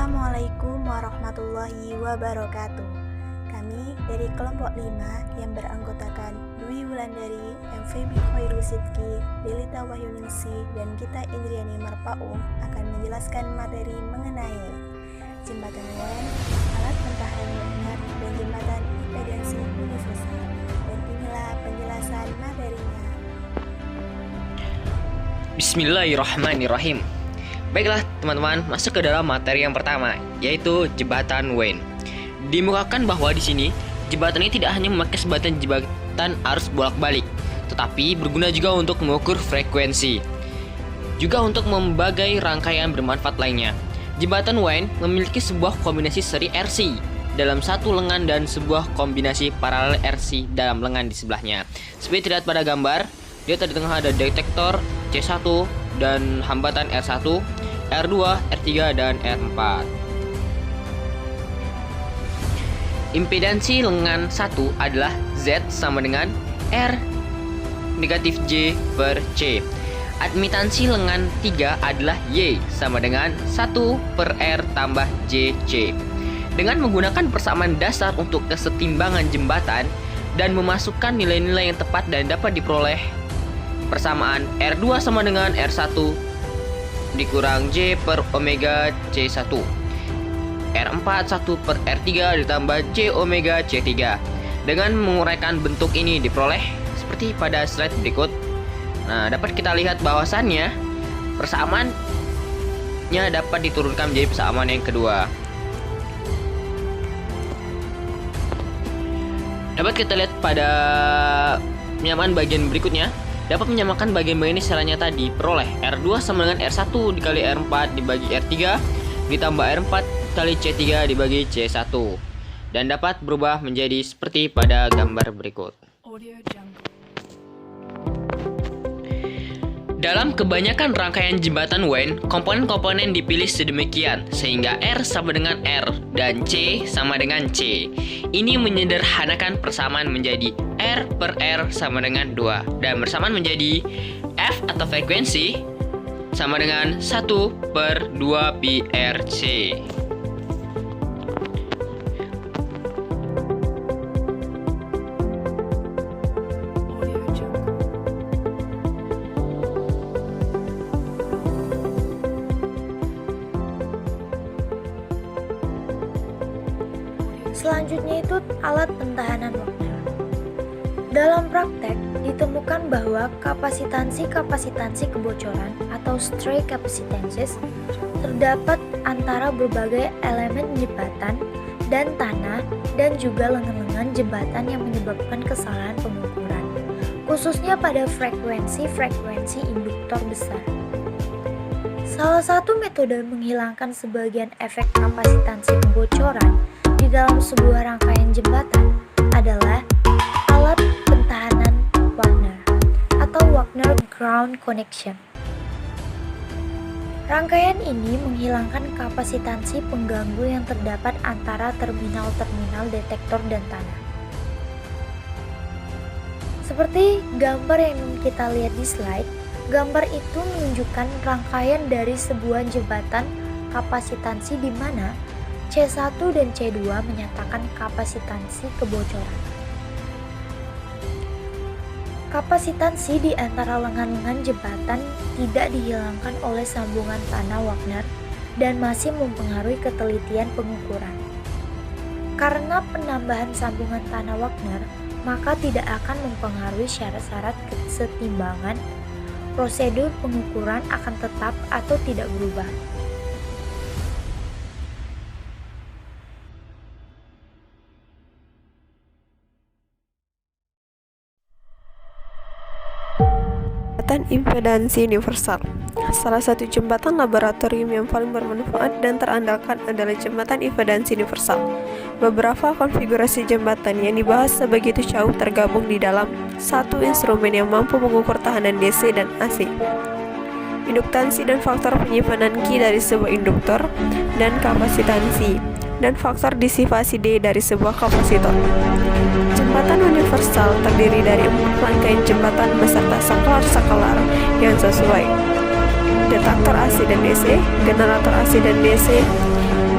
Assalamualaikum warahmatullahi wabarakatuh. Kami dari kelompok 5 yang beranggotakan Dwi Wulandari, MVB Khairul Sidki, Delita Wahyuningsi, dan Gita Indriani Marpaung akan menjelaskan materi mengenai jembatan WAN, alat pentahan linear, dan jembatan impedansi universal. Dan inilah penjelasan materinya. Bismillahirrahmanirrahim. Baiklah teman-teman, masuk ke dalam materi yang pertama, yaitu jembatan WAN. Dimukakan bahwa di sini jembatan ini tidak hanya memakai sebatas jembatan arus bolak-balik, tetapi berguna juga untuk mengukur frekuensi, juga untuk membagai rangkaian bermanfaat lainnya. Jembatan WAN memiliki sebuah kombinasi seri RC dalam satu lengan dan sebuah kombinasi paralel RC dalam lengan di sebelahnya. Seperti terlihat pada gambar, di tengah ada detektor C1 dan hambatan R1, R2, R3, dan R4. Impedansi lengan 1 adalah Z sama dengan R negatif J per C. Admitansi lengan 3 adalah Y sama dengan 1 per R tambah JC. Dengan menggunakan persamaan dasar untuk kesetimbangan jembatan dan memasukkan nilai-nilai yang tepat dan dapat diperoleh, persamaan R2 sama dengan R1 dikurang J per omega C1, R4 1 per R3 ditambah J omega C3. Dengan menguraikan bentuk ini diperoleh seperti pada slide berikut. Nah, dapat kita lihat bahwasannya persamaannya dapat diturunkan menjadi persamaan yang kedua. Dapat kita lihat pada penyamaan bagian berikutnya. Dapat menyamakan bagian-bagian ini secara nyata diperoleh R2 sama dengan R1 dikali R4 dibagi R3 ditambah R4 kali C3 dibagi C1, dan dapat berubah menjadi seperti pada gambar berikut. Dalam kebanyakan rangkaian jembatan WAN, komponen-komponen dipilih sedemikian sehingga R sama dengan R dan C sama dengan C. Ini menyederhanakan persamaan menjadi R per R sama dengan 2, dan persamaan menjadi F atau frekuensi sama dengan 1 per 2 pi RC. Selanjutnya itu alat pentahanan Wagner. Dalam praktek ditemukan bahwa kapasitansi kebocoran atau stray capacitances terdapat antara berbagai elemen jembatan dan tanah dan juga lengan-lengan jembatan yang menyebabkan kesalahan pengukuran, khususnya pada frekuensi induktor besar. Salah satu metode menghilangkan sebagian efek kapasitansi kebocoran di dalam sebuah rangkaian jembatan adalah alat pentahanan Wagner atau Wagner Ground Connection. Rangkaian ini menghilangkan kapasitansi pengganggu yang terdapat antara terminal-terminal detektor dan tanah. Seperti gambar yang kita lihat di slide, gambar itu menunjukkan rangkaian dari sebuah jembatan kapasitansi di mana C1 dan C2 menyatakan kapasitansi kebocoran. Kapasitansi di antara lengan-lengan jembatan tidak dihilangkan oleh sambungan tanah Wagner dan masih mempengaruhi ketelitian pengukuran. Karena penambahan sambungan tanah Wagner, maka tidak akan mempengaruhi syarat-syarat kesetimbangan. Prosedur pengukuran akan tetap atau tidak berubah. Jembatan impedansi universal. Salah satu jembatan laboratorium yang paling bermanfaat dan terandalkan adalah jembatan impedansi universal. Beberapa konfigurasi jembatan yang dibahas sebegitu jauh tergabung di dalam satu instrumen yang mampu mengukur tahanan DC dan AC, induktansi dan faktor penyimpanan Q dari sebuah induktor, dan kapasitansi dan faktor disipasi D dari sebuah kapasitor. Jembatan universal terdiri dari 4 rangkaian jembatan beserta saklar yang sesuai, detektor AC dan DC, generator AC dan DC,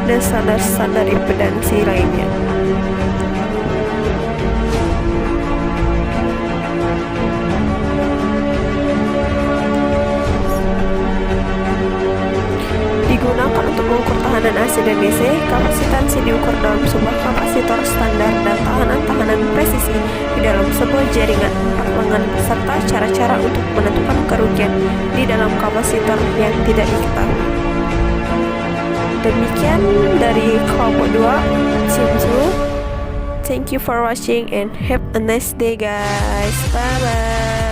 dan standar-standar impedansi lainnya. Digunakan untuk mengukur tahanan AC dan DC, kapasitansi diukur dalam sebuah kapasitor standar dan tahanan-tahanan presisi di dalam sebuah jaringan 4 lengan serta cara-cara untuk menentukan kerugian di dalam kapasitor yang tidak diketahui. Demikian dari kelompok 2, Simzu. Thank you for watching and have a nice day guys. Bye bye.